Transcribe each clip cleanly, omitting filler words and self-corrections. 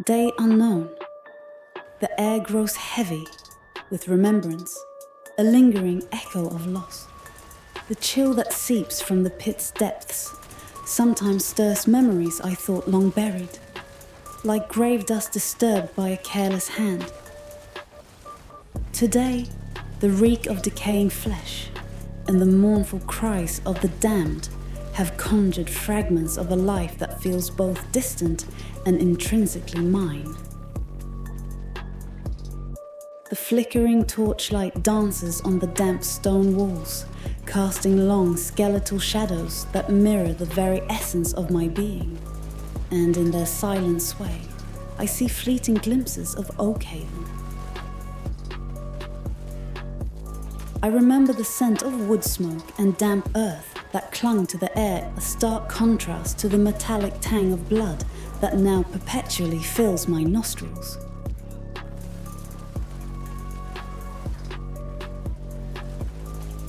day unknown. The air grows heavy with remembrance, a lingering echo of loss. The chill that seeps from the pit's depths sometimes stirs memories I thought long buried, like grave dust disturbed by a careless hand. Today, the reek of decaying flesh and the mournful cries of the damned have conjured fragments of a life that feels both distant and intrinsically mine. The flickering torchlight dances on the damp stone walls, casting long skeletal shadows that mirror the very essence of my being. And in their silent sway, I see fleeting glimpses of Oakhaven. I remember the scent of wood smoke and damp earth that clung to the air, a stark contrast to the metallic tang of blood that now perpetually fills my nostrils.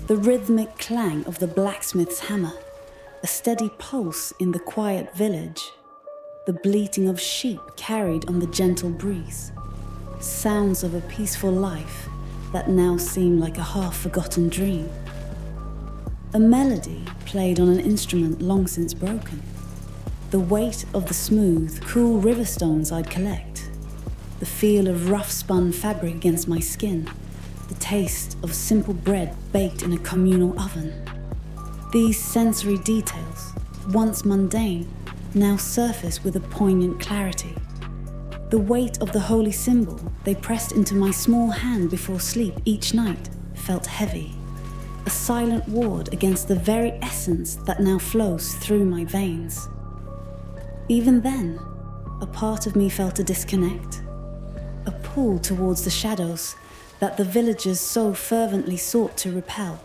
The rhythmic clang of the blacksmith's hammer, a steady pulse in the quiet village, the bleating of sheep carried on the gentle breeze, sounds of a peaceful life that now seem like a half-forgotten dream. A melody played on an instrument long since broken, the weight of the smooth, cool river stones I'd collect, the feel of rough-spun fabric against my skin, the taste of simple bread baked in a communal oven. These sensory details, once mundane, now surface with a poignant clarity. The weight of the holy symbol they pressed into my small hand before sleep each night felt heavy, a silent ward against the very essence that now flows through my veins. Even then, a part of me felt a disconnect, a pull towards the shadows that the villagers so fervently sought to repel,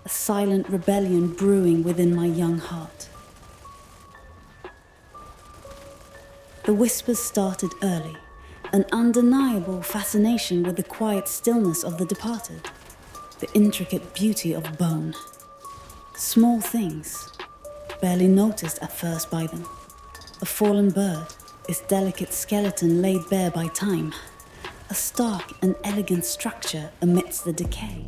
a silent rebellion brewing within my young heart. The whispers started early, an undeniable fascination with the quiet stillness of the departed, the intricate beauty of bone. Small things, barely noticed at first by them. A fallen bird, its delicate skeleton laid bare by time. A stark and elegant structure amidst the decay.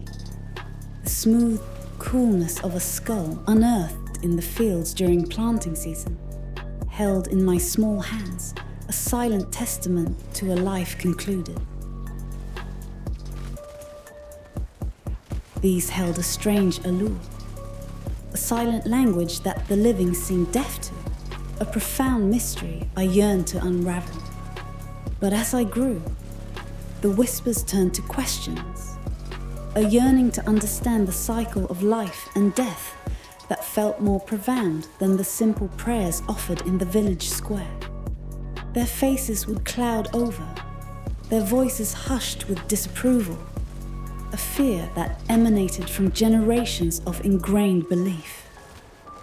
The smooth coolness of a skull unearthed in the fields during planting season. Held in my small hands, a silent testament to a life concluded. These held a strange allure, a silent language that the living seemed deaf to, a profound mystery I yearned to unravel. But as I grew, the whispers turned to questions, a yearning to understand the cycle of life and death that felt more profound than the simple prayers offered in the village square. Their faces would cloud over, their voices hushed with disapproval, a fear that emanated from generations of ingrained belief.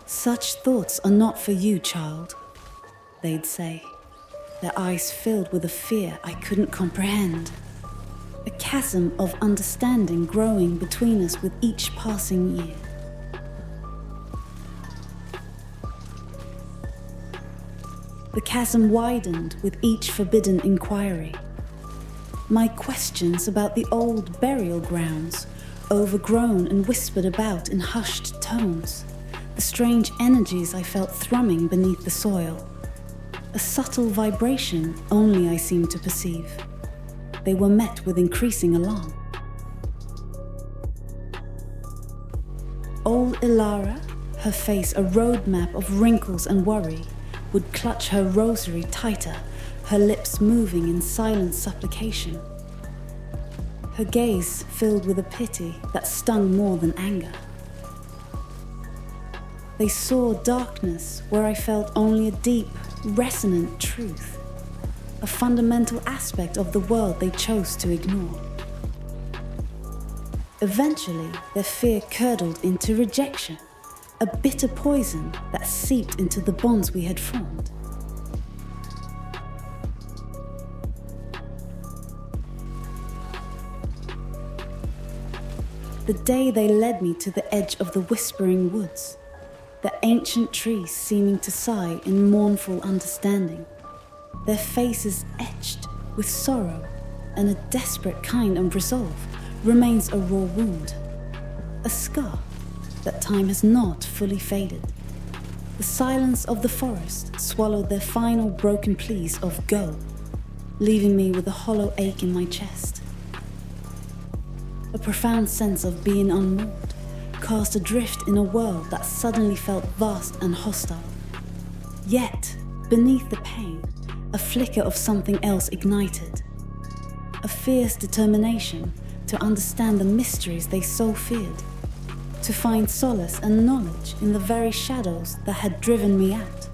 "Such thoughts are not for you, child," they'd say, their eyes filled with a fear I couldn't comprehend. A chasm of understanding growing between us with each passing year. The chasm widened with each forbidden inquiry. My questions about the old burial grounds, overgrown and whispered about in hushed tones. The strange energies I felt thrumming beneath the soil. A subtle vibration only I seemed to perceive. They were met with increasing alarm. Old Ilara, her face a roadmap of wrinkles and worry, would clutch her rosary tighter, her lips moving in silent supplication. Her gaze filled with a pity that stung more than anger. They saw darkness where I felt only a deep, resonant truth. A fundamental aspect of the world they chose to ignore. Eventually, their fear curdled into rejection, a bitter poison that seeped into the bonds we had formed. The day they led me to the edge of the whispering woods, the ancient trees seeming to sigh in mournful understanding. their faces etched with sorrow and a desperate kind of resolve, remains a raw wound, a scar that time has not fully faded. The silence of the forest swallowed their final broken pleas of go, leaving me with a hollow ache in my chest. A profound sense of being unmoored, cast adrift in a world that suddenly felt vast and hostile. Yet, beneath the pain, a flicker of something else ignited. A fierce determination to understand the mysteries they so feared, to find solace and knowledge in the very shadows that had driven me out.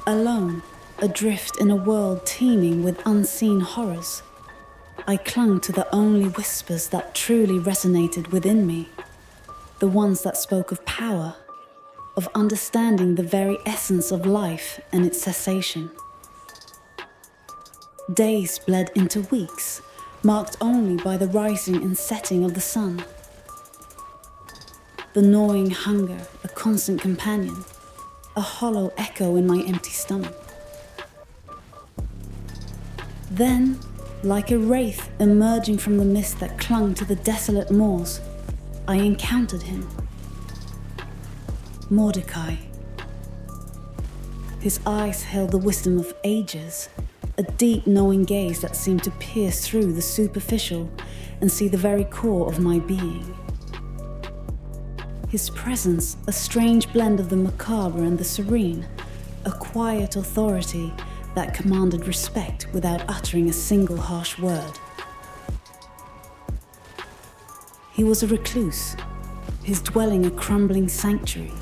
Alone, adrift in a world teeming with unseen horrors, I clung to the only whispers that truly resonated within me, the ones that spoke of power, of understanding the very essence of life and its cessation. Days bled into weeks, marked only by the rising and setting of the sun. The gnawing hunger, a constant companion, a hollow echo in my empty stomach. Then, like a wraith emerging from the mist that clung to the desolate moors, I encountered him. Mordecai. His eyes held the wisdom of ages, a deep knowing gaze that seemed to pierce through the superficial and see the very core of my being. His presence, a strange blend of the macabre and the serene, a quiet authority that commanded respect without uttering a single harsh word. He was a recluse, his dwelling a crumbling sanctuary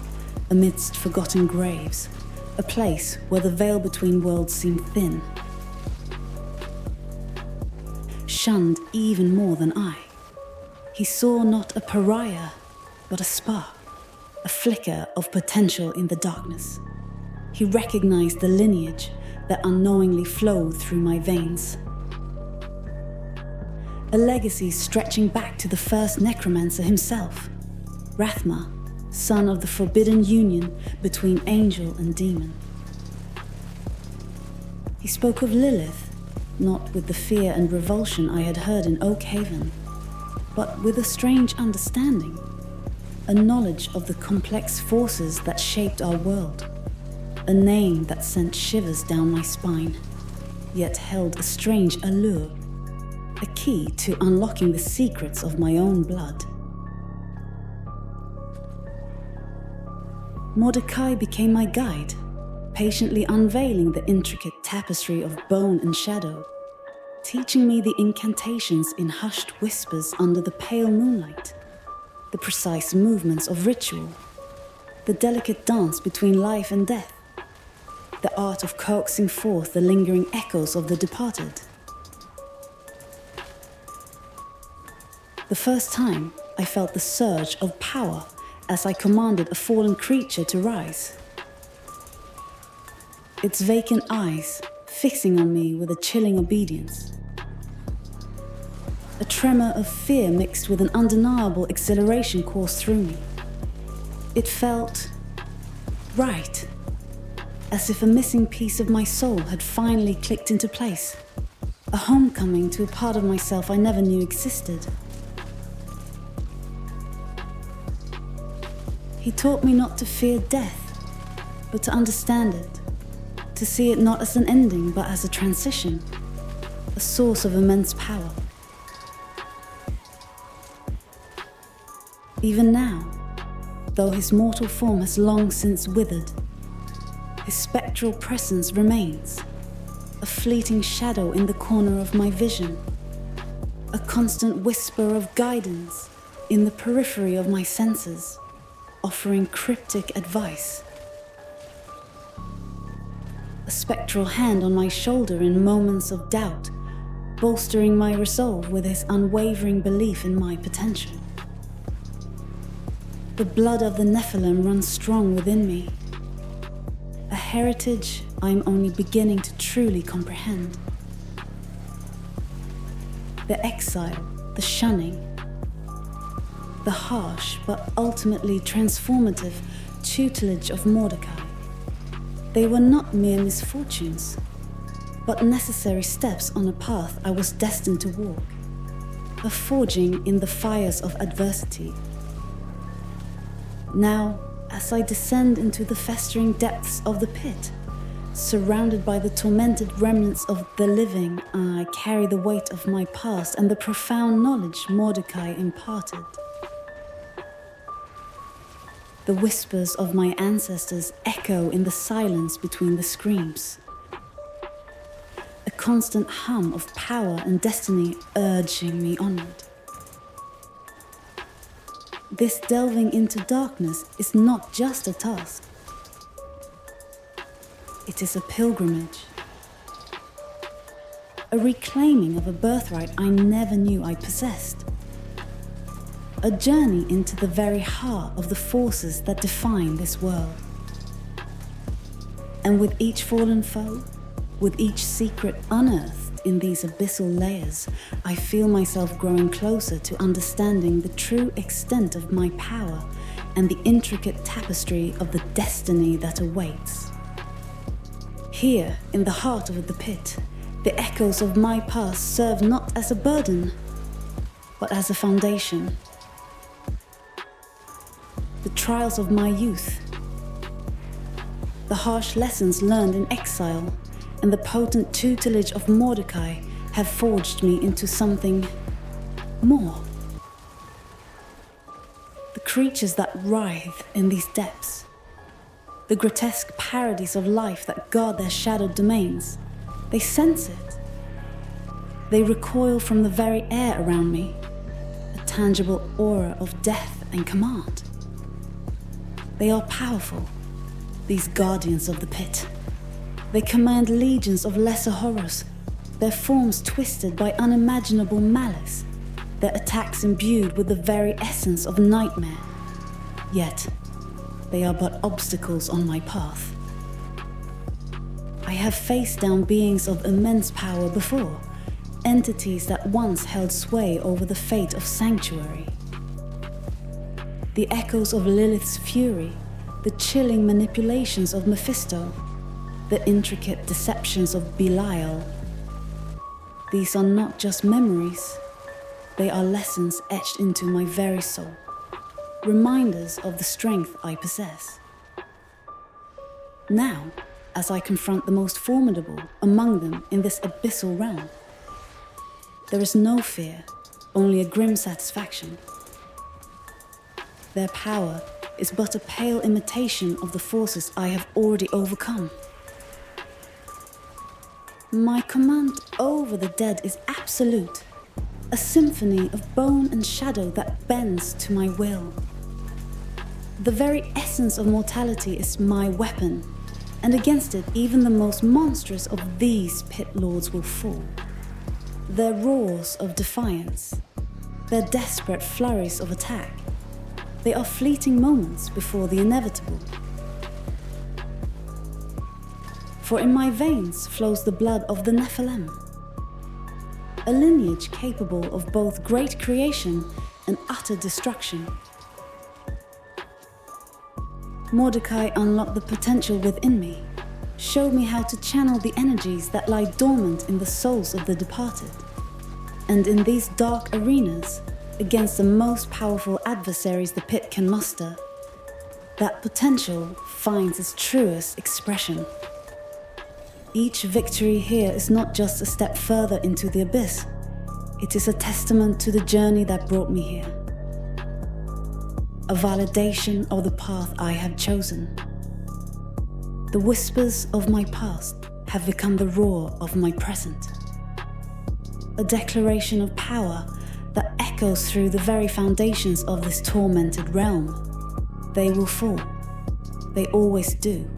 amidst forgotten graves, a place where the veil between worlds seemed thin. Shunned even more than I, he saw not a pariah, but a spark, a flicker of potential in the darkness. He recognized the lineage that unknowingly flowed through my veins. A legacy stretching back to the first Necromancer himself, Rathma, son of the forbidden union between angel and demon. He spoke of Lilith, not with the fear and revulsion I had heard in Oakhaven, but with a strange understanding, a knowledge of the complex forces that shaped our world, a name that sent shivers down my spine, yet held a strange allure, a key to unlocking the secrets of my own blood. Mordecai became my guide, patiently unveiling the intricate tapestry of bone and shadow, teaching me the incantations in hushed whispers under the pale moonlight, the precise movements of ritual, the delicate dance between life and death, the art of coaxing forth the lingering echoes of the departed. The first time, I felt the surge of power as I commanded a fallen creature to rise. Its vacant eyes fixing on me with a chilling obedience. A tremor of fear mixed with an undeniable exhilaration coursed through me. It felt right, as if a missing piece of my soul had finally clicked into place, a homecoming to a part of myself I never knew existed. He taught me not to fear death, but to understand it, to see it not as an ending, but as a transition, a source of immense power. Even now, though his mortal form has long since withered, his spectral presence remains, a fleeting shadow in the corner of my vision, a constant whisper of guidance in the periphery of my senses, offering cryptic advice. A spectral hand on my shoulder in moments of doubt, bolstering my resolve with his unwavering belief in my potential. The blood of the Nephilim runs strong within me, a heritage I am only beginning to truly comprehend. The exile, the shunning, the harsh but ultimately transformative tutelage of Mordecai. They were not mere misfortunes, but necessary steps on a path I was destined to walk, a forging in the fires of adversity. Now, as I descend into the festering depths of the pit, surrounded by the tormented remnants of the living, I carry the weight of my past and the profound knowledge Mordecai imparted. The whispers of my ancestors echo in the silence between the screams. A constant hum of power and destiny urging me onward. This delving into darkness is not just a task. It is a pilgrimage. A reclaiming of a birthright I never knew I possessed. A journey into the very heart of the forces that define this world. And with each fallen foe, with each secret unearthed in these abyssal layers, I feel myself growing closer to understanding the true extent of my power and the intricate tapestry of the destiny that awaits. Here, in the heart of the pit, the echoes of my past serve not as a burden, but as a foundation. The trials of my youth, the harsh lessons learned in exile, and the potent tutelage of Mordecai have forged me into something more. The creatures that writhe in these depths, the grotesque parodies of life that guard their shadowed domains, they sense it. They recoil from the very air around me, a tangible aura of death and command. They are powerful, these guardians of the pit. They command legions of lesser horrors, their forms twisted by unimaginable malice, their attacks imbued with the very essence of nightmare. Yet, they are but obstacles on my path. I have faced down beings of immense power before, entities that once held sway over the fate of Sanctuary. The echoes of Lilith's fury, the chilling manipulations of Mephisto, the intricate deceptions of Belial. These are not just memories, they are lessons etched into my very soul, reminders of the strength I possess. Now, as I confront the most formidable among them in this abyssal realm, there is no fear, only a grim satisfaction. Their power is but a pale imitation of the forces I have already overcome. My command over the dead is absolute, a symphony of bone and shadow that bends to my will. The very essence of mortality is my weapon, and against it even the most monstrous of these pit lords will fall. Their roars of defiance, their desperate flurries of attack, they are fleeting moments before the inevitable. For in my veins flows the blood of the Nephilim, a lineage capable of both great creation and utter destruction. Mordecai unlocked the potential within me, showed me how to channel the energies that lie dormant in the souls of the departed. And in these dark arenas, against the most powerful adversaries the pit can muster, that potential finds its truest expression. Each victory here is not just a step further into the abyss, it is a testament to the journey that brought me here. A validation of the path I have chosen. The whispers of my past have become the roar of my present. A declaration of power that echoes through the very foundations of this tormented realm. They will fall. They always do.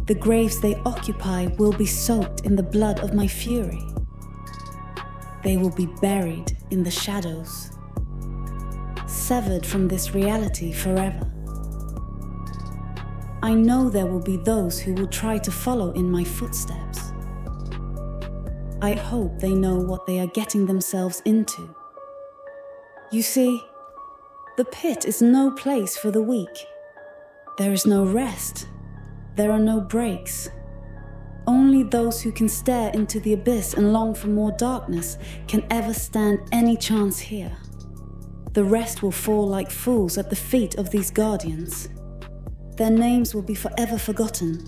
The graves they occupy will be soaked in the blood of my fury. They will be buried in the shadows, severed from this reality forever. I know there will be those who will try to follow in my footsteps. I hope they know what they are getting themselves into. You see, the pit is no place for the weak. There is no rest. There are no breaks. Only those who can stare into the abyss and long for more darkness can ever stand any chance here. The rest will fall like fools at the feet of these guardians. Their names will be forever forgotten.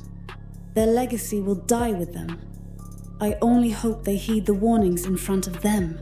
Their legacy will die with them. I only hope they heed the warnings in front of them.